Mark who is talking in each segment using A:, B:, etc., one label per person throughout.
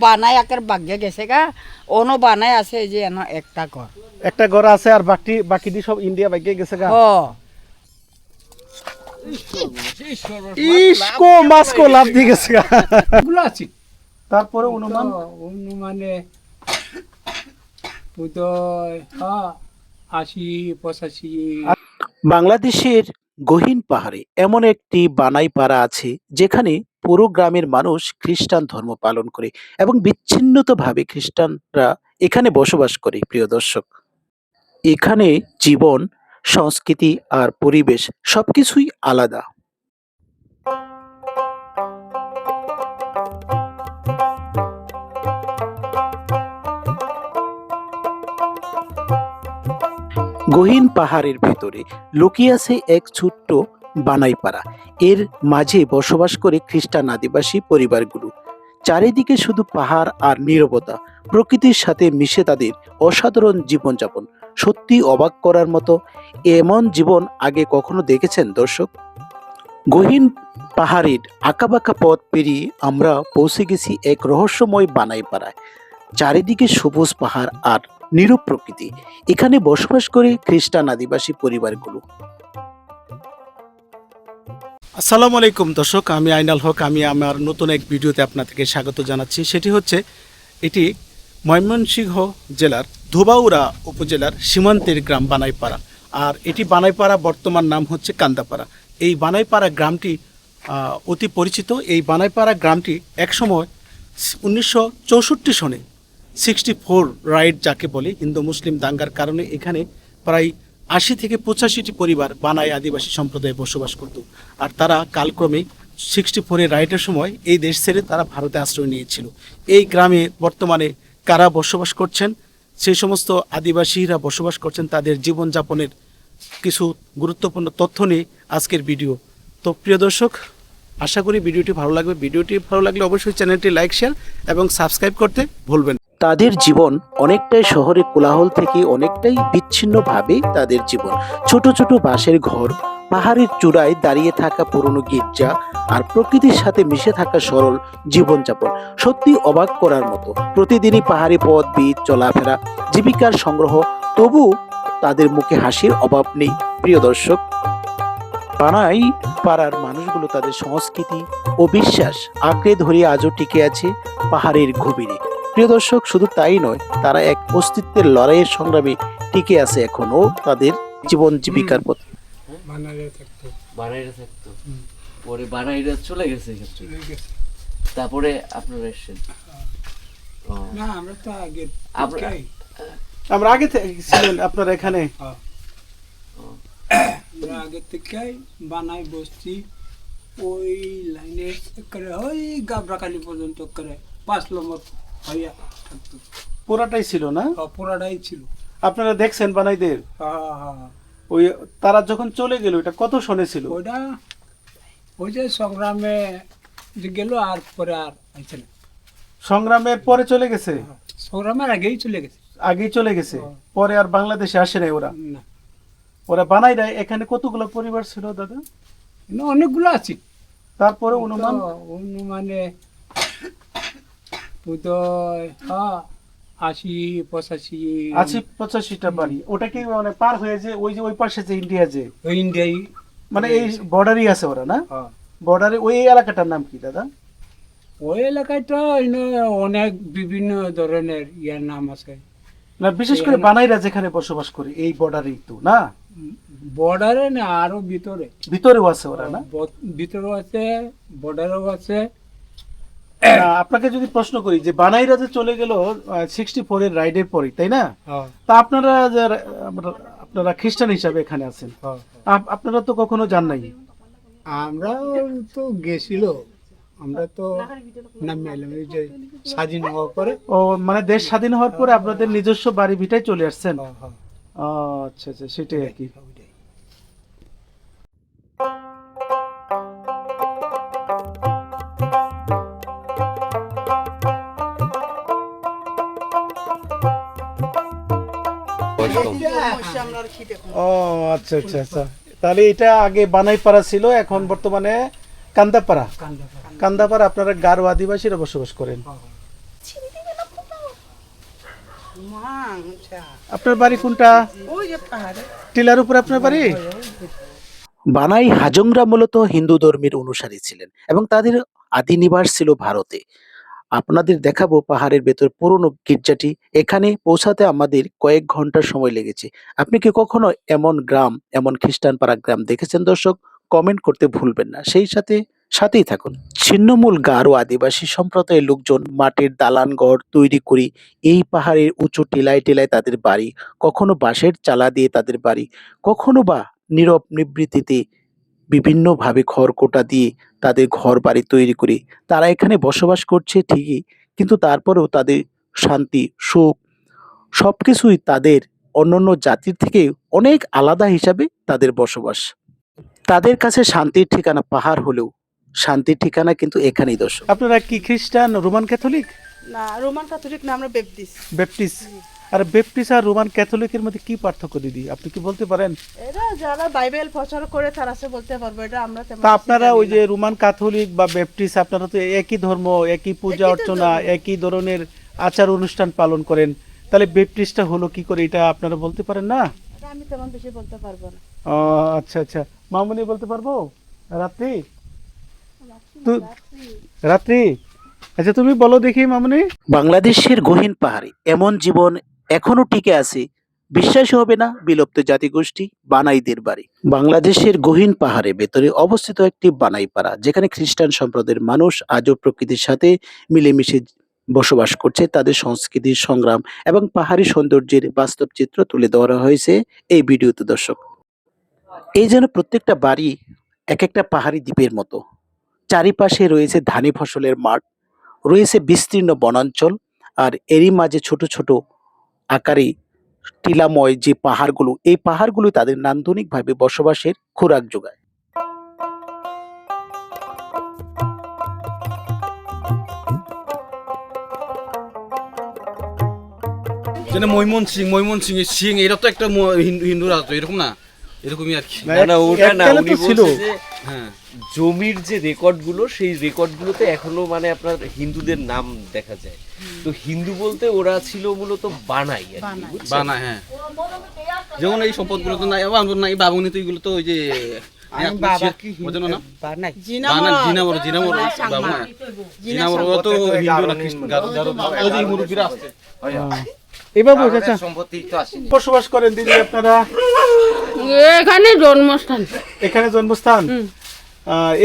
A: বানাই আকার ভাগ্যে গেছে গা অনো বানাই আছে যে
B: একটা ঘর আছে আর বাকি সব ইন্ডিয়া ভাগ্যে গেছে গা ইসকো মাসকো লাভ দিয়ে গেছে গা
C: গুলো আছে
B: তারপরে অনুমান
C: অনুমানে বোধহয় 80-85।
D: বাংলাদেশের গহীন পাহাড়ে এমন একটি বানাইপাড়া আছে যেখানে পুরো গ্রামের মানুষ খ্রিস্টান ধর্ম পালন করে এবং বিচ্ছিন্নভাবে খ্রিস্টানরা এখানে বসবাস করে। প্রিয় দর্শক, এখানে জীবন, সংস্কৃতি আর পরিবেশ সবকিছুই আলাদা। গহীন পাহাড়ের ভেতরে লুকিয়ে আছে এক ছোট্ট বানাইপাড়া। এর মাঝে বসবাস করে খ্রিস্টান আদিবাসী পরিবারগুলো। চারিদিকে শুধু পাহাড় আর নীরবতা। প্রকৃতির সাথে মিশে তাদের অসাধারণ জীবনযাপন সত্যি অবাক করার মতো। এমন জীবন আগে কখনো দেখেছেন দর্শক? গহীন পাহাড়ের আঁকাবাঁকা পথ পেরিয়ে আমরা পৌঁছে গেছি এক রহস্যময় বানাইপাড়ায়। চারিদিকে সবুজ পাহাড় আর নীরব প্রকৃতি। এখানে বসবাস করে খ্রিস্টান আদিবাসী পরিবারগুলো।
B: আসসালামু আলাইকুম দর্শক, আমি আইনাল হক। আমি আমার নতুন এক ভিডিওতে আপনাদেরকে স্বাগত জানাচ্ছি। সেটি হচ্ছে এটি ময়মনসিংহ জেলার ধোবাউড়া উপজেলার সীমান্তের গ্রাম বানাইপাড়া। আর এটি বানাইপাড়া বর্তমান নাম হচ্ছে কান্দাপাড়া। এই বানাইপাড়া গ্রামটি অতি পরিচিত। এই বানাইপাড়া গ্রামটি একসময় 1964 সনে 64 রাইট যাকে বলে হিন্দু মুসলিম দাঙ্গার কারণে এখানে প্রায় 80 থেকে 85টি পরিবার বানাই আদিবাসী সম্প্রদায়ে বসবাস করত। আর তারা কালক্রমে 64 রাইটের সময় এই দেশ ছেড়ে তারা ভারতে আশ্রয় নিয়েছিল। এই গ্রামে বর্তমানে কারা বসবাস করছেন, সেই সমস্ত আদিবাসীরা বসবাস করছেন, তাদের জীবনযাপনের কিছু গুরুত্বপূর্ণ তথ্য নিয়ে আজকের ভিডিও। তো প্রিয় দর্শক, আশা করি ভিডিওটি ভালো লাগবে। ভিডিওটি ভালো লাগলে অবশ্যই চ্যানেলটি লাইক, শেয়ার এবং সাবস্ক্রাইব করতে ভুলবেন না।
D: তাদের জীবন অনেকটাই শহরের কোলাহল থেকে অনেকটাই বিচ্ছিন্নভাবে তাদের জীবন। ছোট ছোট বাঁশের ঘর, পাহাড়ের চূড়ায় দাঁড়িয়ে থাকা পুরনো গির্জা আর প্রকৃতির সাথে মিশে থাকা সরল জীবনযাপন সত্যি অবাক করার মতো। প্রতিদিনই পাহাড়ি পথ বিদ চলাফেরা, জীবিকার সংগ্রহ, তবু তাদের মুখে হাসির অভাব নেই। প্রিয় দর্শক, বানাই পাড়ার মানুষগুলো তাদের সংস্কৃতি ও বিশ্বাস আঁকড়ে ধরে আজও টিকে আছে পাহাড়ের গভীরে। প্রিয় দর্শক, শুধু তাই নয়, তারা এক অস্তিত্বের লড়াইয়ের সংগ্রামে টিকে আছে এখনো তাদের জীবন জীবিকার পথ।
E: বানাইরা থাকতো পরে বানাইরা চলে গেছে তারপরে আপনারা এসেছেন?
C: না, আমরা তো আগে
B: আমরা আগে ছিলেন আপনারা এখানে?
C: আগে থেকে বানাই বসছি ওই লাইনে করে ওই গাবরাকালি পর্যন্ত করে 5 নম্বর হইয়া থাকতো।
B: পুরাটাই ছিল না?
C: পুরাটাই ছিল।
B: আপনারা দেখছেন বানাইদের? ওই তারা যখন চলে গেল, এটা কত সনে ছিল?
C: ওইটা ওই যে সংগ্রামে যে গেল আর পরে আর আইছে না।
B: সংগ্রামের পরে চলে গেছে?
C: সংগ্রামের আগেই চলে গেছে।
B: আগেই চলে গেছে, পরে আর বাংলাদেশে আসে নাই ওরা?
C: না।
B: ওরা বানাইরা এখানে কতগুলো পরিবার ছিল দাদা?
C: অনেকগুলো আছে।
B: তারপরে অনুমান
C: অনুমানে বোধহয়
B: 80-85টা বাড়ি। ওটা কি মানে পার হয়ে যে ওই যে ওই পাশে যে ইন্ডিয়া, যে
C: ওই ইন্ডিয়াই
B: মানে এই বর্ডারই আছে ওরা না? বর্ডারে ওই এলাকাটার নাম কি দাদা?
C: ওই এলাকায় তো অনেক বিভিন্ন ধরনের ইয়ার নাম আছে
B: না, বিশেষ করে বানাইরা যেখানে বসবাস করে এই বর্ডারেই তো না?
C: বর্ডারে না, আরো
B: ভিতরেও আছে ওরা না?
C: ভিতরেও আছে, বর্ডারেও আছে।
B: আপনাকে যদি প্রশ্ন করি যে বানাইরা যে চলে গেল 64 এর রাইডের পরে, তাই না? তা আপনারা খ্রিস্টান হিসাবে এখানে আছেন, আপনারা তো কখনো যান নাই?
C: আমরা তো গেছিল, আমরা তো নামে এলাম এই যে স্বাধীন হওয়ার পরে।
B: ও মানে দেশ স্বাধীন হওয়ার পরে আপনাদের নিজস্ব বাড়ি ভিটায় চলে আসছেন? আচ্ছা আচ্ছা, সেটাই আর কি। ও আচ্ছা আচ্ছা আচ্ছা, তাহলে এটা আগে বানাইপাড়া ছিল, এখন বর্তমানে কান্দাপাড়া। কান্দাপাড়া আপনারা গারো আদিবাসীরা বসবাস করেন। আপনার বাড়ি কোনটা? টিলার উপরে আপনার বাড়ি?
D: বানাই হাজংরা মূলত হিন্দু ধর্মের অনুসারী ছিলেন এবং তাদের আদি নিবাস ছিল ভারতে। আপনাদের দেখাবো পাহাড়ের ভেতর পুরনো গির্জাটি। এখানে পৌঁছাতে আমাদের কয়েক ঘন্টা সময় লেগেছে। আপনি কি কখনো এমন গ্রাম, এমন খ্রিস্টান পাড়া গ্রাম দেখেছেন দর্শক? কমেন্ট করতে ভুলবেন না। সেই সাথে সাথেই থাকুন। ছিন্নমূল গারো আদিবাসী সম্প্রদায়ের লোকজন মাটির দালান ঘর তৈরি করে এই পাহাড়ের উঁচু টিলায় টিলায় তাদের বাড়ি, কখনো বাঁশের চালা দিয়ে তাদের বাড়ি, কখনো বা নীরব নিবৃত্তিতে বিভিন্নভাবে খড়কুটা দিয়ে তাদের ঘর বাড়ি তৈরি করে তারা এখানে বসবাস করছে ঠিকই, কিন্তু তারপরেও তাদের শান্তি, সুখ সবকিছুই তাদের অন্যান্য জাতির থেকে অনেক আলাদা হিসাবে তাদের বসবাস। তাদের কাছে শান্তির ঠিকানা পাহাড় হলেও শান্তির ঠিকানা কিন্তু এখানেই দর্শক।
B: আপনারা কি খ্রিস্টান, রোমান ক্যাথলিক?
F: না, রোমান ক্যাথলিক না, আমরা বেপটিস্ট।
B: ব্যাপটিস্ট। আর ব্যাপটিস্ট আর রোমান ক্যাথলিকের মধ্যে কি পার্থক্য দিদি, আপনি কি বলতে পারেন?
F: এরা যারা বাইবেল প্রচার করে তারা সে বলতে পারবে, এটা আমরা তেমন
B: তা
F: কিছু
B: আপনারা
F: জানি
B: ওই যে
F: না।
B: রোমান ক্যাথলিক বা ব্যাপটিস্ট, আপনারা তো একই ধর্ম, একই পূজা
F: একই তো
B: অর্চনা,
F: ধর্ম।
B: একই ধরনের আচার অনুষ্ঠান পালন করেন, তাহলে ব্যাপটিস্টটা হলো কি করে, এটা আপনারা বলতে পারেন না?
F: এটা আমি তেমন বেশি বলতে পারবো না।
B: ও আচ্ছা আচ্ছা, মামুনি বলতে পারবো? রাত্রি রাত্রি আচ্ছা তুমি বলো দেখি মামুনি।
D: বাংলাদেশের গহীন পাহাড়ে এমন জীবন এখনো টিকে আছে, বিশ্বাসই হবে না, বিলুপ্ত জাতিগোষ্ঠী বানাইদের বাড়ি। বাংলাদেশের গহীন পাহাড়ে ভেতরে অবস্থিত একটি বানাই পাড়া, যেখানে খ্রিস্টান সম্প্রদায়ের মানুষ আজও প্রকৃতির সাথে মিলেমিশে বসবাস করছে। তাদের সংস্কৃতি, সংগ্রাম এবং পাহাড়ি সৌন্দর্যের বাস্তব চিত্র তুলে ধরা হয়েছে এই ভিডিওতে দর্শক। এই যেন প্রত্যেকটা বাড়ি এক একটা পাহাড়ি দ্বীপের মতো। চারিপাশে রয়েছে ধানি ফসলের মাঠ, রয়েছে বিস্তীর্ণ বনাঞ্চল, আর এরই মাঝে ছোট ছোট আকারে টিলাময় যে পাহাড়গুলো, এই পাহাড়গুলো তাদের নান্দনিকভাবে বসবাসের খোরাক যোগায়।
G: যেন ময়মনসিং সিং এটা তো একটা হিন্দু রাজ্য, এরকম না? এরকমই আর কি।
E: না না, ওটা না,
B: এককালে
E: উনি
B: তো ছিল।
E: বলছে যে
G: হ্যাঁ,
E: জমির যে রেকর্ডগুলো, সেই রেকর্ডগুলোতে এখনো মানে আপনার হিন্দুদের নাম দেখা যায়। তো হিন্দু বলতে ওরা ছিল মূলত বানাই আর কি, বুঝছেন?
G: বানায়, হ্যাঁ। যেমন এই সম্পদগুলো তো নাই, আমার নাই, বাবুনি তো এগুলো তো ওই যে বোঝানো না, জিনামর তো হিন্দু না খ্রিস্টান, ওই যে মুরব্বীরা আসছে।
B: এবার আচ্ছা বসবাস করেন দিদি আপনারা?
A: এখানে জন্মস্থান।
B: এখানে জন্মস্থান?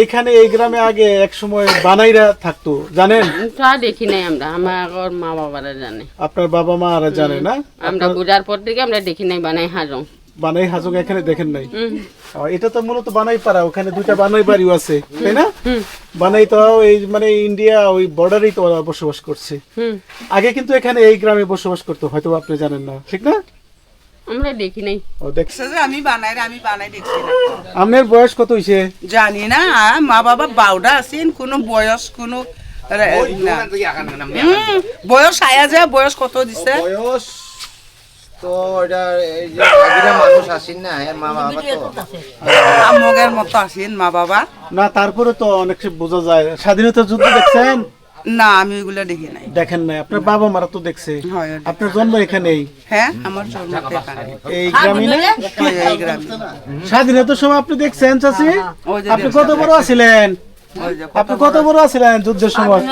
B: এখানে এই গ্রামে আগে এক সময় বানাইরা থাকতো, জানেন?
A: তা দেখি নাই আমরা, আমার মা বাবারা জানে,
B: আপনার বাবা মা আর জানে না?
A: আমরা বুঝার পর থেকে আমরা দেখি নাই বানাই হাজং।
B: বানাই হাজং এখানে দেখেন নাই? এটা তো মূলত বানাই পাড়া, ওখানে দুইটা বানাই বাড়িও আছে, তাই না? বানাই তো এই মানে ইন্ডিয়া ওই বর্ডারেই তো ওরা বসবাস করছে। আগে কিন্তু এখানে এই গ্রামে বসবাস করতো, হয়তো আপনি জানেন না, ঠিক না?
A: আমরা দেখি নাই।
B: ও দেখছে।
H: আমি বানাই দেখছি না।
B: আপনার বয়স কত হইছে?
H: জানি না, মা বাবা বাউডা আছেন, কোনো বয়স কোনো বয়স আয়া যায়, বয়স কত দিছে?
I: বয়স তো এটা এই যে আগের মানুষ আসেন না, এর মা বাবা তো
H: আমগের মতো আছেন মা বাবা।
B: না তারপরে তো অনেক বোঝা যায়। স্বাধীনতা যুদ্ধ দেখছেন?
H: না, আমি ওইগুলো দেখি নাই।
B: দেখেন নাই? আপনার বাবা মারা তো দেখছে।
H: হয়,
B: আপনার জন্ম এখানেই?
H: হ্যাঁ, আমার জন্ম এখানে।
B: এই গ্রামে না?
H: হয়, এই গ্রামে।
B: স্বাধীনতার সময় আপনি দেখছেন চাচি?
H: ওই যে
B: আপনি কত বড় আছিলেন?
H: ওই যে
B: আপনি কত বড় আছিলেন যুদ্ধের সময়?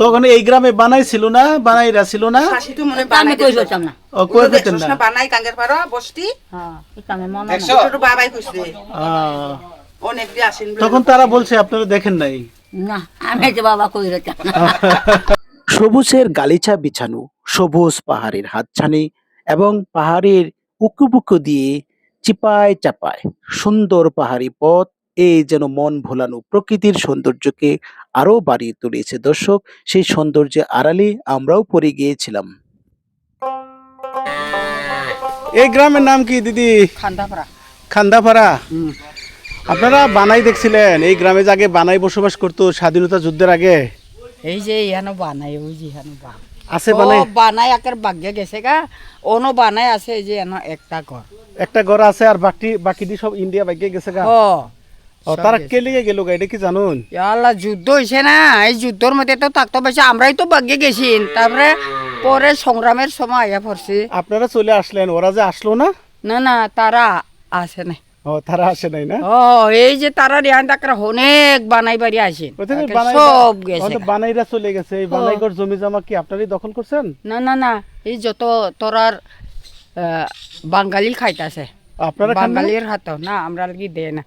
B: তখন এই গ্রামে বানাই ছিল না, বানাইরা ছিল না?
H: শাশি তো মনে বানাই দিছে।
B: ও কই পেতেন না?
H: বানাই কাঙ্গের পারো বস্তি ছোট বাবাই কইছে অনেক দিয়ে আসেন।
B: তখন তারা বলছে আপনারা দেখেন নাই?
A: না, আমি যে বাবা কই রে।
D: সবুজের গালিচা বিছানো সবুজ পাহাড়ের হাতছানি এবং পাহাড়ের উঁকুবুকু দিয়ে চিপায় চাপায় সুন্দর পাহাড়ি পথ, এই যেন মন ভোলানো প্রকৃতির সৌন্দর্যকে আরো বাড়িয়ে তুলেছে দর্শক। সেই সৌন্দর্যে আড়ালে আমরাও পড়ে গিয়েছিলাম।
B: এই গ্রামের নাম কি দিদি?
A: খান্দাপাড়া।
B: খান্দাপাড়া। আপনারা বানাই দেখছিলেন? এই গ্রামে যে আগে বানাই বসবাস করতো স্বাধীনতা যুদ্ধের আগে?
A: এই যে এখানে বানাই, ওই যে এখানে
B: আছে বানাই?
A: বানাই আকার বাগ্যে গেছে গা, অনো বানাই আছে, এই যে একটা ঘর।
B: একটা ঘর আছে, আর বাকি বাকি সব ইন্ডিয়া বাইকে গেছে গা।
A: ও
B: ও তারা কে লিগে গেল এটা কি জানুন?
A: আল্লাহ যুদ্ধ হয়েছে না, এই যুদ্ধর মধ্যে তো থাকতে পারছে, আমরাই তো বাগিয়ে গেছি, তারপরে পরে সংগ্রামের সময় আয়া পড়ছি।
B: আপনারা চলে আসলেন, ওরা যে আসলো না?
A: না না, তারা আসে নাই।
B: ও তারা আসে নাই না?
A: ও এই যে তারা রিয়ান তাকরা অনেক বানাই বাড়ি আসেন,
B: ওখানে
A: সব গেছে।
B: বানাইরা চলে গেছে। এই বানাইগর জমি জমা কি আপনারই দখল করছেন?
A: না না না, এই যত তোরার বাঙালি খাইতাছে,
B: আপনারা খান না?
A: বাঙালির হাত না, আমরা কি দে না।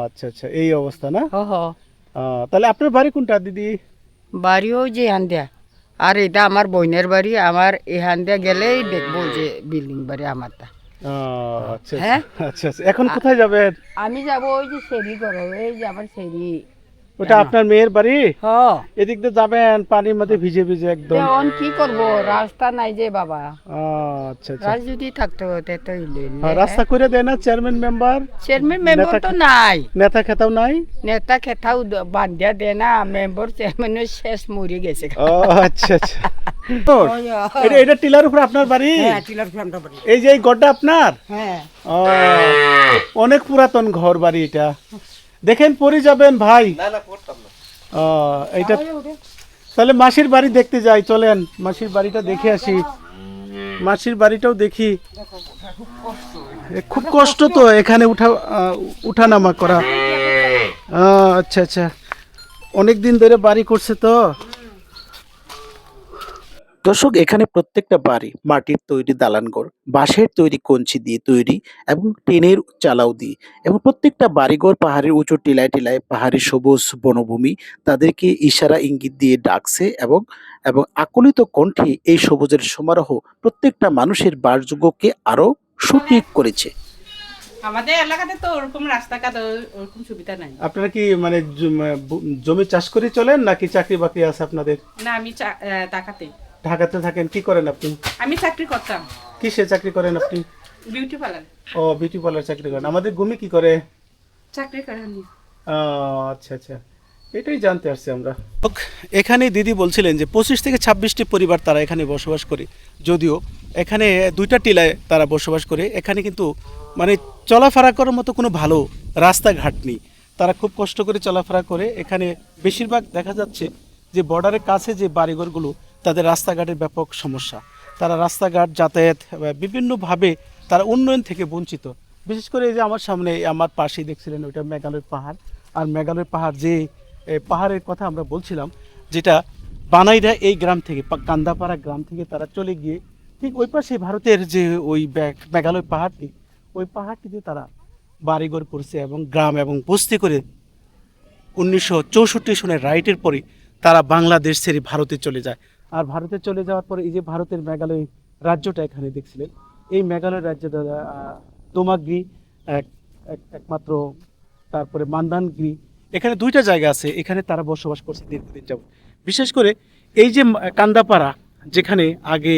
B: আচ্ছা আচ্ছা, এই অবস্থা না?
A: ও হো,
B: তাহলে আপনার বাড়ি কোনটা দিদি?
A: বাড়িও যে এহান দেয়া, আর এটা আমার বোনের বাড়ি, আমার এহান দিয়া গেলেই দেখবো যে বিল্ডিং বাড়ি আমারটা।
B: আচ্ছা
A: হ্যাঁ?
B: আচ্ছা আচ্ছা, এখন কোথায় যাবেন?
A: আমি যাবো ওই যে সেরি করো, এই যে আমার সেরি।
B: ওটা আপনার মেয়ের বাড়ি?
A: হ,
B: এদিক দিয়ে যাবেন পানির মধ্যে ভিজে ভিজে একদম।
A: এখন কি করব, রাস্তা নাই যে বাবা।
B: আচ্ছা আচ্ছা,
A: রাস্তা যদি থাকতো তে তো
B: রাস্তা করে দেয় না চেয়ারম্যান মেম্বার?
A: চেয়ারম্যান মেম্বার তো নাই,
B: নেতা খেতাও নাই?
A: নেতা খেতাও বান্ধিয়া দে না, মেম্বার চেয়ারম্যানের শেষ মরে গেছে।
B: ও আচ্ছা আচ্ছা। এটা টিলার উপর আপনার বাড়ি?
A: হ্যাঁ, টিলার ফ্রাম বাড়ি।
B: এই যে এই গড়টা আপনার?
A: হ্যাঁ,
B: ও, অনেক পুরাতন ঘর বাড়ি এটা। দেখেন পরে যাবেন ভাই।
E: না না, করতাম না।
B: এইটা তাহলে মাসির বাড়ি দেখতে যাই, চলেন মাসির বাড়িটা দেখে আসি। মাসির বাড়িটাও দেখি। খুব কষ্ট তো এখানে উঠানামা করা। আচ্ছা আচ্ছা, অনেক দিন ধরে বাড়ি করছে তো।
D: দর্শক, এখানে প্রত্যেকটা বাড়ি মাটির তৈরি দালানঘর, বাঁশের তৈরি কঞ্চি দিয়ে তৈরি এবং টিনের চালাও দিয়ে, এবং প্রত্যেকটা বাড়িঘর পাহাড়ের উঁচু টিলায় টিলায়, পাহাড়ি সবুজ বনভূমি তাদেরকে ইশারা ইঙ্গিত দিয়ে ডাকছে এবং এবং আকলিত কণ্ঠে এই সবুজের সমারোহ প্রত্যেকটা মানুষের বাসযোগ্যকে আরো সঠিক করেছে।
F: আমাদের এলাকাতে তো ওরকম রাস্তাঘাট ওরকম সুবিধা নাই।
B: আপনারা কি মানে জমি চাষ করে চলেন নাকি চাকরি বাকরি আছে আপনাদের?
F: না, আমি টাকাতে।
B: ঢাকাতে থাকেন, কি করেন আপনি?
F: আমি চাকরি করতাম,
B: কিসে চাকরি করেন আপনি?
F: বিউটি পার্লার
B: ও, বিউটি পার্লার চাকরি করেন। আমাদের গুমি কি করে?
F: চাকরি করেনি।
B: আচ্ছা আচ্ছা, এটাই জানতে আসছি আমরা। এখানে দিদি বলছিলেন যে 25 থেকে 26টি পরিবার তারা এখানে বসবাস করে, যদিও এখানে 2টা টিলায় তারা বসবাস করে। এখানে কিন্তু মানে চলাফেরা করার মতো কোনো ভালো রাস্তাঘাট নেই, তারা খুব কষ্ট করে চলাফেরা করে। এখানে বেশিরভাগ দেখা যাচ্ছে যে বর্ডারের কাছে যে বাড়িঘরগুলো, তাদের রাস্তাঘাটের ব্যাপক সমস্যা। তারা রাস্তাঘাট যাতায়াত বিভিন্নভাবে তারা উন্নয়ন থেকে বঞ্চিত। বিশেষ করে এই যে আমার সামনে, আমার পাশেই দেখছিলেন ওইটা মেঘালয় পাহাড়। আর মেঘালয় পাহাড় যে পাহাড়ের কথা আমরা বলছিলাম, যেটা বানাইরা এই গ্রাম থেকে, কান্দাপাড়া গ্রাম থেকে তারা চলে গিয়ে ঠিক ওই পাশে ভারতের যে ওই মেঘালয় পাহাড়টি, ওই পাহাড়টিতে তারা বাড়িঘর করছে এবং গ্রাম এবং বস্তি করে 1964 সনের রাইটের পরে তারা বাংলাদেশ ছেড়ে ভারতে চলে যায়। আর ভারতে চলে যাওয়ার পরে এই যে ভারতের মেঘালয় রাজ্যটা এখানে দেখছিলেন, এই মেঘালয় রাজ্যে দোমাগরি একমাত্র, তারপরে মান্দানগিরি, এখানে 2টা জায়গা আছে, এখানে তারা বসবাস করছে দীর্ঘদিন যাবত। বিশেষ করে এই যে কান্দাপাড়া, যেখানে আগে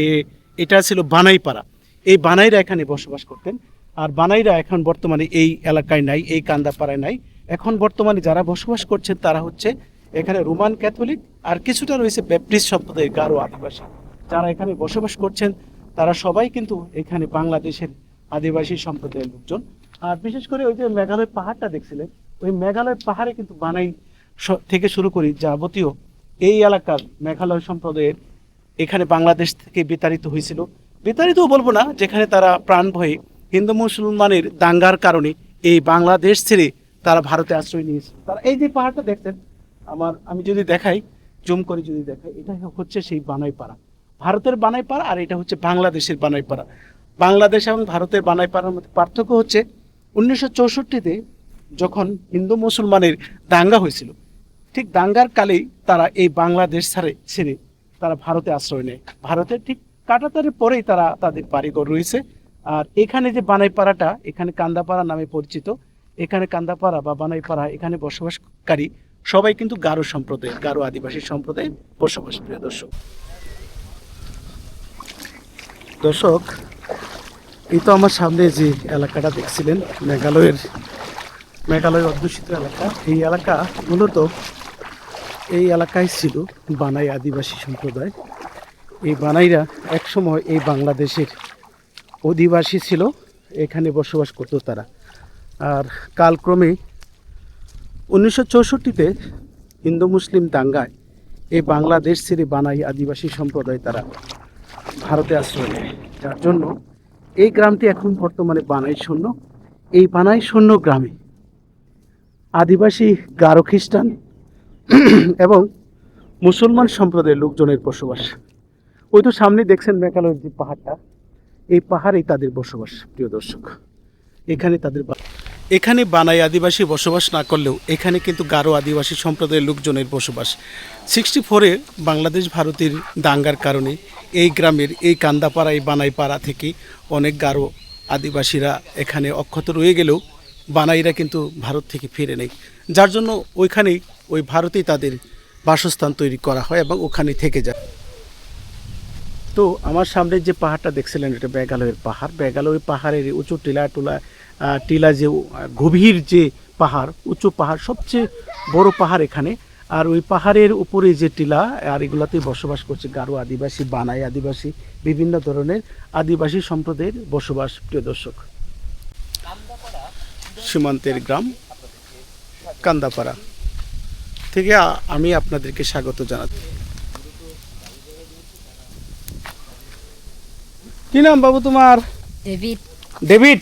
B: এটা ছিল বানাইপাড়া, এই বানাইরা এখানে বসবাস করতেন। আর বানাইরা এখন বর্তমানে এই এলাকায় নাই, এই কান্দাপাড়ায় নাই। এখন বর্তমানে যারা বসবাস করছেন তারা হচ্ছে এখানে রোমান ক্যাথলিক, আর কিছুটা রয়েছে ব্যাপটিস্ট সম্প্রদায়ের গারো আদিবাসী। যারা এখানে বসবাস করছেন তারা সবাই কিন্তু এখানে বাংলাদেশের আদিবাসী সম্প্রদায়ের লোকজন। আর বিশেষ করে ওই যে মেঘালয় পাহাড়টা দেখছিলেন, ওই মেঘালয় পাহাড়ে কিন্তু বানাই থেকে শুরু করি যাবতীয় এই এলাকার মেঘালয় সম্প্রদায়ের এখানে বাংলাদেশ থেকে বিতাড়িত হয়েছিল। বিতাড়িতও বলবো না, যেখানে তারা প্রাণ ভয়ে হিন্দু মুসলমানের দাঙ্গার কারণে এই বাংলাদেশ ছেড়ে তারা ভারতে আশ্রয় নিয়েছে। তারা এই যে পাহাড়টা দেখতেন, আমি যদি দেখাই, জুম করে যদি দেখাই, এটা হচ্ছে সেই বানাইপাড়া, ভারতের বানাইপাড়া, আর এটা হচ্ছে বাংলাদেশের বানাইপাড়া। বাংলাদেশ এবং ভারতের বানাইপাড়ার মধ্যে পার্থক্য হচ্ছে 1964-তে যখন হিন্দু মুসলমানের দাঙ্গা হয়েছিল, ঠিক দাঙ্গার কালেই তারা এই বাংলাদেশ ছেড়ে তারা ভারতে আশ্রয় নেয়। ভারতের ঠিক কাটাতারের পরেই তারা তাদের বাড়িঘর রয়েছে। আর এখানে যে বানাইপাড়াটা, এখানে কান্দাপাড়া নামে পরিচিত, এখানে কান্দাপাড়া বা বানাইপাড়া, এখানে বসবাসকারী সবাই কিন্তু গারো সম্প্রদায়, গারো আদিবাসী সম্প্রদায়ের বসবাস। প্রিয় দর্শক, এই তো আমার সামনে যে এলাকাটা দেখছিলেন, মেঘালয় অধ্যুষিত এলাকা। এই এলাকা মূলত এই এলাকায় ছিল বানাই আদিবাসী সম্প্রদায়। এই বানাইরা একসময় এই বাংলাদেশের অধিবাসী ছিল, এখানে বসবাস করতো তারা। আর কালক্রমে 1964-তে হিন্দু মুসলিম দাঙ্গায় এই বাংলাদেশ ছেড়ে বানাই আদিবাসী সম্প্রদায় তারা ভারতে আশ্রয় নেয়, যার জন্য এই গ্রামটি এখন বর্তমানে বানাই শূন্য। এই বানাই শূন্য গ্রামে আদিবাসী, গারো, খ্রিস্টান এবং মুসলমান সম্প্রদায়ের লোকজনের বসবাস। ওই তো সামনে দেখছেন মেঘালয়ের যে পাহাড়টা, এই পাহাড়েই তাদের বসবাস। প্রিয় দর্শক, এখানে বানাই আদিবাসী বসবাস না করলেও এখানে কিন্তু গারো আদিবাসী সম্প্রদায়ের লোকজনের বসবাস। 64-এ বাংলাদেশ ভারতের দাঙ্গার কারণে এই গ্রামের এই কান্দাপাড়া, এই বানাইপাড়া থেকে অনেক গারো আদিবাসীরা এখানে অক্ষত রয়ে গেলেও বানাইরা কিন্তু ভারত থেকে ফিরে নেই, যার জন্য ওইখানেই ওই ভারতেই তাদের বাসস্থান তৈরি করা হয় এবং ওখানে থেকে যায়। তো আমার সামনে যে পাহাড়টা দেখছিলেন, এটা মেঘালয়ের পাহাড়। মেঘালয় পাহাড়ের উঁচু টিলা যে গভীর যে পাহাড়, উঁচু পাহাড়, সবচেয়ে বড় পাহাড় এখানে। আর ওই পাহাড়ের উপরে যে টিলা, আর এগুলাতেই বসবাস করছে গারো আদিবাসী, বানাই আদিবাসী, বিভিন্ন ধরনের আদিবাসী সম্প্রদায়ের বসবাস। প্রিয় দর্শক, সীমান্তের গ্রাম কান্দাপাড়া থেকে আমি আপনাদেরকে স্বাগত জানাচ্ছি। কি নাম বাবু তোমার?
J: ডেভিড।
B: ডেভিড,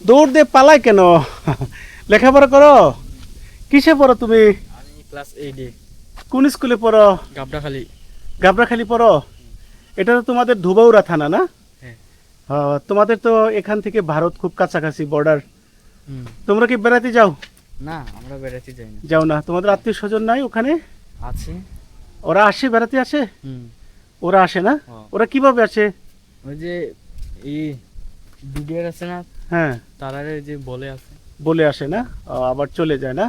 B: দৌড় দিয়ে পালায় কেন? লেখাপড়া করো? কিসে পড়ো তুমি?
K: ক্লাস 8 এ।
B: কোন স্কুলে পড়ো?
K: গাবড়াখালী।
B: গাবড়াখালী পড়ো? এটা তো তোমাদের ধুবাউড়া থানা না?
K: হ্যাঁ।
B: তোমাদের তো এখান থেকে ভারত খুব কাছাকাছি, বর্ডার। তোমরা কি বেড়াতে যাও?
K: না, আমরা বেড়াতে যাই না।
B: যাও না? তোমাদের আত্মীয় স্বজন নাই ওখানে?
K: আছে।
B: ওরা আসে, বেড়াতে আসে? ওরা আসে না?
K: হ্যাঁ।
B: ওরা কিভাবে আসে?
K: ওই যে এই ভিডিও আছে না,
B: হ্যাঁ,
K: তারারে যে
B: বলে আসে না, আবার চলে যায় না?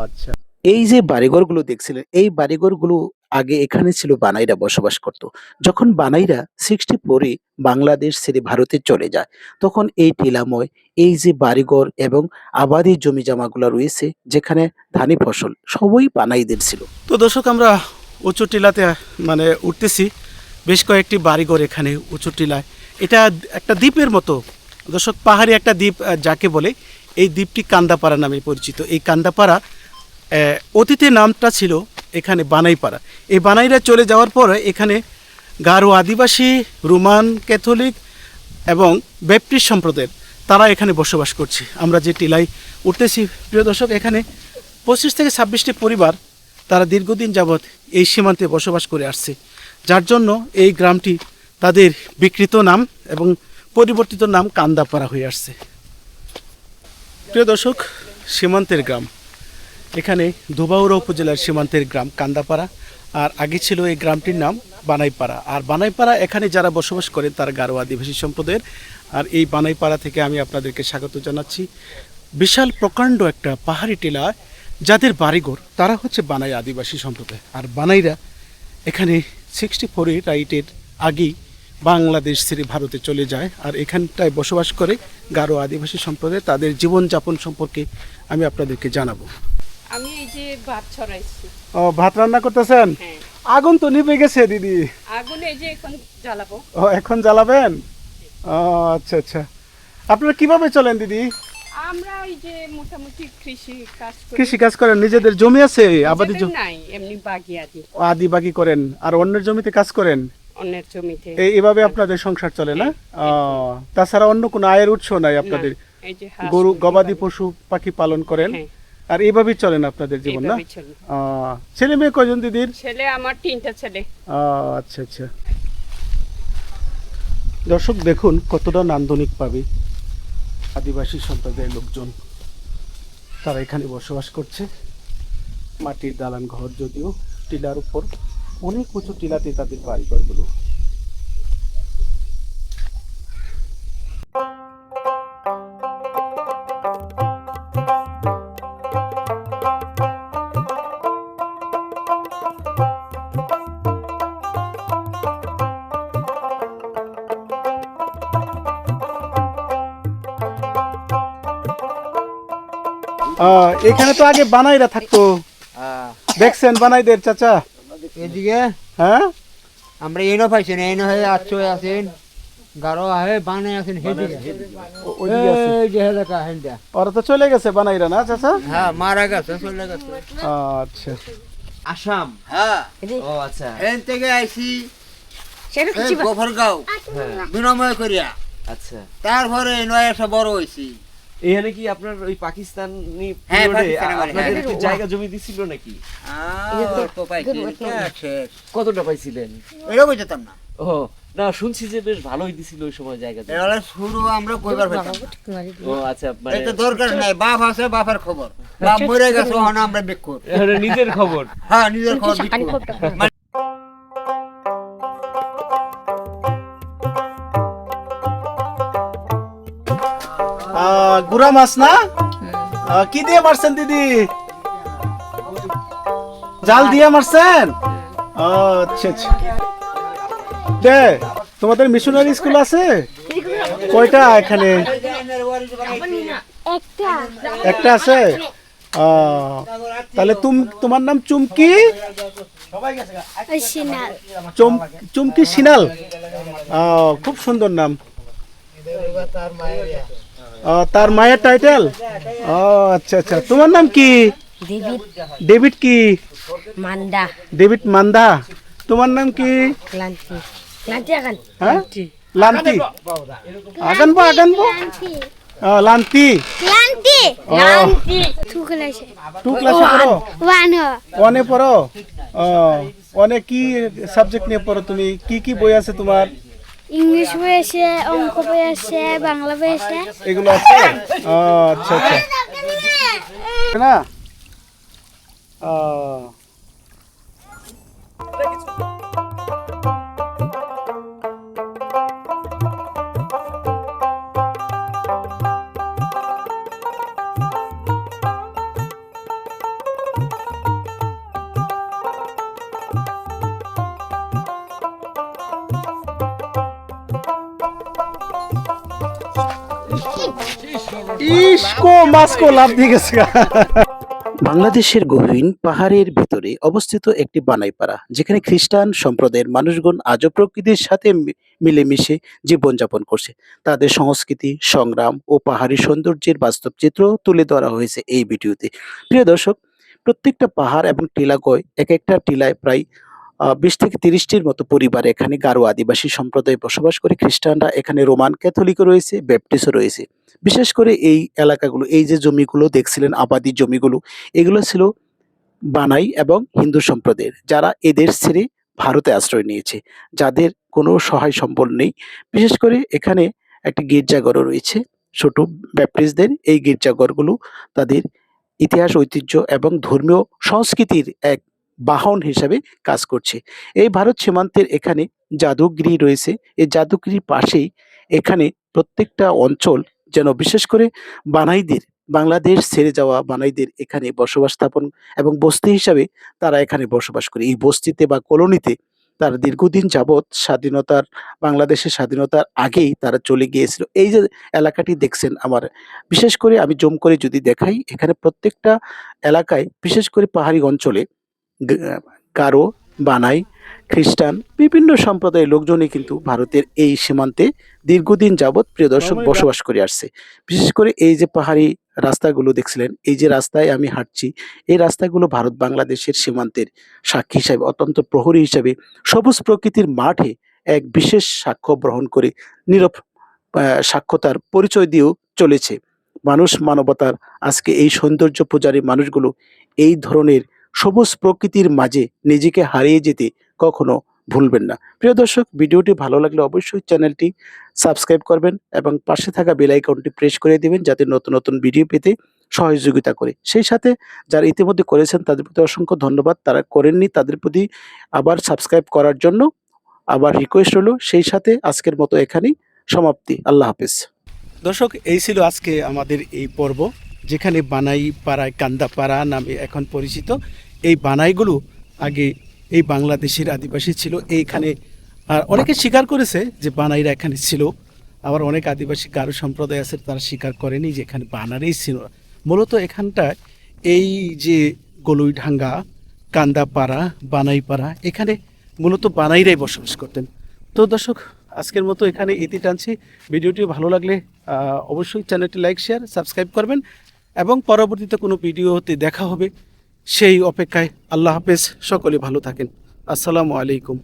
B: আচ্ছা।
D: এই যে বাড়িঘরগুলো দেখছিলেন, এই বাড়িঘরগুলো আগে এখানে ছিল বানাইরা বসবাস করত। যখন বানাইরা 64-এ বাংলাদেশ ছেড়ে ভারতে চলে যায়, তখন এই টিলাময় এই যে বাড়িঘর এবং আবাদি জমি জমাগুলো রয়েছে, যেখানে ধানি ফসল, সবই বানাইদের ছিল।
B: তো দর্শক, আমরা উঁচু টিলাতে মানে উঠতেছি। বেশ কয়েকটি বাড়িঘর এখানে উঁচু টিলায়। এটা একটা দ্বীপের মতো দর্শক, পাহাড়ি একটা দ্বীপ যাকে বলে। এই দ্বীপটি কান্দাপাড়া নামে পরিচিত। এই কান্দাপাড়া অতীতে নামটা ছিল এখানে বানাইপাড়া। এই বানাইরা চলে যাওয়ার পরে এখানে গারো আদিবাসী, রোমান ক্যাথলিক এবং ব্যাপটিস্ট সম্প্রদায়ের তারা এখানে বসবাস করছে। আমরা যে টিলায় উঠতেছি প্রিয় দর্শক, এখানে 25 থেকে 26টি পরিবার তারা দীর্ঘদিন যাবৎ এই সীমান্তে বসবাস করে আসছে, যার জন্য এই গ্রামটি তাদের বিকৃত নাম এবং পরিবর্তিত নাম কান্দাপাড়া হয়ে আসছে। প্রিয় দর্শক, সীমান্তের গ্রাম, এখানে ধোবাউড়া উপজেলার সীমান্তের গ্রাম কান্দাপাড়া, আর আগে ছিল এই গ্রামটির নাম বানাইপাড়া। আর বানাইপাড়া এখানে যারা বসবাস করেন তারা গারো আদিবাসী সম্প্রদায়ের। আর এই বানাইপাড়া থেকে আমি আপনাদেরকে স্বাগত জানাচ্ছি। বিশাল প্রকাণ্ড একটা পাহাড়ি টিলা, যাদের বাড়িঘর তারা হচ্ছে বানাই আদিবাসী সম্প্রদায়। আর বানাইরা এখানে 64-এ রাইটের আগেই বাংলাদেশ ছেড়ে ভারতে চলে যায়, আর এখানটায় বসবাস করে গারো আদিবাসী সম্প্রদায়। তাদের জীবনযাপন সম্পর্কে আমি আপনাদেরকে জানাবো।
J: আমি এই যে ভাত ছড়াইছি।
B: ও, ভাত রান্না করতেছেন?
J: হ্যাঁ।
B: আগুন তো নিভে গেছে দিদি।
J: আগুন এই যে এখন জ্বালাবো।
B: ও, এখন জ্বালাবেন? ও আচ্ছা আচ্ছা। আপনারা কিভাবে চলেন দিদি?
J: আমরা এই যে মোটামুটি
B: কৃষি কাজ করেন? নিজেদের জমি আছে? আবাদি জমি
J: নাই, এমনি বাগি আদি।
B: আদি বাগি করেন, আর অন্যের জমিতে কাজ করেন?
J: অন্যের জমিতে।
B: এইভাবে আপনাদের সংসার চলে না? তাছাড়া অন্য কোনো আয়ের উৎস নাই আপনাদের?
J: এই যে
B: গরু, গবাদি পশু পাখি পালন করেন, আর এইভাবেই চলেন আপনাদের জীবন না? ছেলে মেয়ে কয়জন দিদির?
J: ছেলে আমার 3টা ছেলে।
B: আচ্ছা আচ্ছা। দর্শক দেখুন কতটা নান্দনিক পাবে আদিবাসী সম্প্রদায়ের লোকজন, তারা এখানে বসবাস করছে। মাটির দালান ঘর, যদিও টিলার উপর, অনেক উঁচু টিলাতে তাদের বাড়িঘরগুলো। এখানে তো আগে বানাইরা থাকতো, দেখছেন বানাইদের চাচা?
I: এদিকে
B: হ্যাঁ,
I: আমরা এনো পাইছি না, এনো হয়ে 800 আছেন।
K: গারো আহে বানে আছেন হেদিকে
B: ওইদিকে আছে।
K: এই যে হেদাকা হেন্দা
B: ওরা তো চলে গেছে বানাইরা না চাচা?
K: হ্যাঁ মারা গেছে চলে গেছে
B: আচ্ছা
E: আসাম।
C: হ্যাঁ
E: ও আচ্ছা।
C: এখান থেকে আইছি
J: সেটা
C: এই গোফরগাঁও বিনময় করিয়া,
E: আচ্ছা,
C: তারপরে নয় এসে বড় হয়েছি।
E: এখানে কি আপনার ওই পাকিস্তানি
C: হ্যাঁ,
E: period এ
C: পাকিস্তানি বাড়ি,
E: আপনাদের
C: হ্যাঁ।
E: কি জায়গা জমি দিছিল নাকি?
C: অল্প পাইছি, শেষ।
E: কতটা পাইছিলেন?
C: এটাও বুঝতাম না।
E: ও না, শুনছি যে বেশ ভালোই দিছিল ওই সময় জায়গা জমি।
C: এগুলো শুরু আমরা কইবার পাইতাম না।
E: ও আচ্ছা, মানে
C: এটা দরকার নাই, বাপ আছে বাপের খবর, বাপ মরে গেছে ওখানে আমরা বেকুর।
E: এটা নিজের খবর।
C: হ্যাঁ, নিজের খবর বিকুর।
B: গুড়া মাছ না? কি দিয়ে মারছেন দিদি? জাল দিয়ে মারছেন? আচ্ছা আচ্ছা। দে, তোমাদের মিশনারি স্কুল আছে কয়টা এখানে? একটা আছে। তাহলে তোমার নাম চুমকি? চুমকি সিনাল। খুব সুন্দর নাম। তার মায়ের টাইটেল? আচ্ছা আচ্ছা। তোমার নাম কি? ডেভিড কি?
J: মান্দা
B: ডেভিড মান্দা। তোমার নাম কি?
J: ক্লান্তি ক্লান্তি আগান
B: হ্যাঁ, লান্তি। আগানবো আগানবো লান্তি।
J: ক্লান্তি
B: ক্লান্তি। টু ক্লাসে পড়ো? ওয়ানে পড়ো? ওয়ানে কি সাবজেক্ট নিয়ে পড়ো তুমি? কি কি বই আছে তোমার?
L: ইংলিশ বই আছে, অঙ্ক বই আছে, বাংলা বই আছে।
B: এগুলো আছে? আচ্ছা আচ্ছা। না ইসকো মাসকো লাভ দিয়ে গেছে।
D: বাংলাদেশের গহীন পাহাড়ের ভিতরে অবস্থিত একটি বানাইপাড়া, যেখানে খ্রিস্টান সম্প্রদায়ের মানুষগণ আজও প্রকৃতির সাথে মিলেমিশে জীবনযাপন করছে। তাদের সংস্কৃতি, সংগ্রাম ও পাহাড়ি সৌন্দর্যের বাস্তব চিত্র তুলে ধরা হয়েছে এই ভিডিওতে। প্রিয় দর্শক, প্রত্যেকটা পাহাড় এবং টিলাগয়, এক একটা টিলায় প্রায় 20 থেকে 30টির মতো পরিবার এখানে গারো আদিবাসী সম্প্রদায় বসবাস করে। খ্রিস্টানরা এখানে, রোমান ক্যাথলিকও রয়েছে, ব্যাপটিস্টও রয়েছে। বিশেষ করে এই এলাকাগুলো, এই যে জমিগুলো দেখছিলেন, আবাদি জমিগুলো, এগুলো ছিল বানাই এবং হিন্দু সম্প্রদায়ের, যারা এদের ছেড়ে ভারতে আশ্রয় নিয়েছে, যাদের কোনো সহায় সম্বল নেই। বিশেষ করে এখানে একটি গির্জাঘরও রয়েছে ছোট ব্যাপটিস্টদের। এই গির্জাঘরগুলো তাদের ইতিহাস, ঐতিহ্য এবং ধর্মীয় সংস্কৃতির এক বাহন হিসাবে কাজ করছে। এই ভারত সীমান্তের এখানে জাদুগিরি রয়েছে। এই জাদুগিরির পাশেই এখানে প্রত্যেকটা অঞ্চল যেন, বিশেষ করে বানাইদের, বাংলাদেশ ছেড়ে যাওয়া বানাইদের এখানে বসবাস স্থাপন এবং বস্তি হিসাবে তারা এখানে বসবাস করে। এই বস্তিতে বা কলোনিতে তারা দীর্ঘদিন যাবৎ স্বাধীনতার, বাংলাদেশের স্বাধীনতার আগেই তারা চলে গিয়েছিল। এই যে এলাকাটি দেখছেন আমার, বিশেষ করে আমি জুম করে যদি দেখাই, এখানে প্রত্যেকটা এলাকায়, বিশেষ করে পাহাড়ি অঞ্চলে গারো, বানাই, খ্রিস্টান, বিভিন্ন সম্প্রদায়ের লোকজনই কিন্তু ভারতের এই সীমান্তে দীর্ঘদিন যাবৎ, প্রিয় দর্শক, বসবাস করে আসছে। বিশেষ করে এই যে পাহাড়ি রাস্তাগুলো দেখছিলেন, এই যে রাস্তায় আমি হাঁটছি, এই রাস্তাগুলো ভারত বাংলাদেশের সীমান্তের সাক্ষী হিসাবে, অত্যন্ত প্রহরী হিসাবে, সবুজ প্রকৃতির মাঠে এক বিশেষ সাক্ষ্য বহন করে, নীরব সাক্ষ্যতার পরিচয় দিয়েও চলেছে। মানুষ মানবতার আজকে এই সৌন্দর্য পূজারী মানুষগুলো এই ধরনের সবুজ প্রকৃতির মাঝে নিজেকে হারিয়ে যেতে কখনো ভুলবেন না। প্রিয় দর্শক, ভিডিওটি ভালো লাগলে অবশ্যই চ্যানেলটি সাবস্ক্রাইব করবেন এবং পাশে থাকা বেল আইকনটি প্রেস করে দিবেন, যাতে নতুন নতুন ভিডিও পেতে সহযোগিতা করে। সেই সাথে যারা ইতিমধ্যে করেছেন তাদের প্রতি অসংখ্য ধন্যবাদ, তারা করেননি তাদের প্রতি আবার সাবস্ক্রাইব করার জন্য আবার রিকোয়েস্ট হলো। সেই সাথে আজকের মতো এখানেই সমাপ্তি। আল্লাহ হাফেজ।
B: দর্শক, এই ছিল আজকে আমাদের এই পর্ব, যেখানে বানাই পাড়ায়, কান্দাপাড়া নামে এখন পরিচিত। এই বানাইগুলো আগে এই বাংলাদেশের আদিবাসী ছিল এইখানে, আর অনেকে স্বীকার করেছে যে বানাইরা এখানে ছিল। আবার অনেক আদিবাসী গারো সম্প্রদায় আছে, তারা স্বীকার করেনি যে এখানে বানারেই ছিল। মূলত এখানটায় এই যে গলুইডাঙ্গা, কান্দাপাড়া, বানাইপাড়া, এখানে মূলত বানাইরাই বসবাস করতেন। তো দর্শক, আজকের মতো এখানে ইতি টানছি। ভিডিওটি ভালো লাগলে অবশ্যই চ্যানেলটি লাইক শেয়ার সাবস্ক্রাইব করবেন এবং পরবর্তীতে কোনো ভিডিওতে দেখা হবে সেই অপেক্ষায়। আল্লাহ হাফেজ, সকলে ভালো থাকেন। আসসালামু আলাইকুম।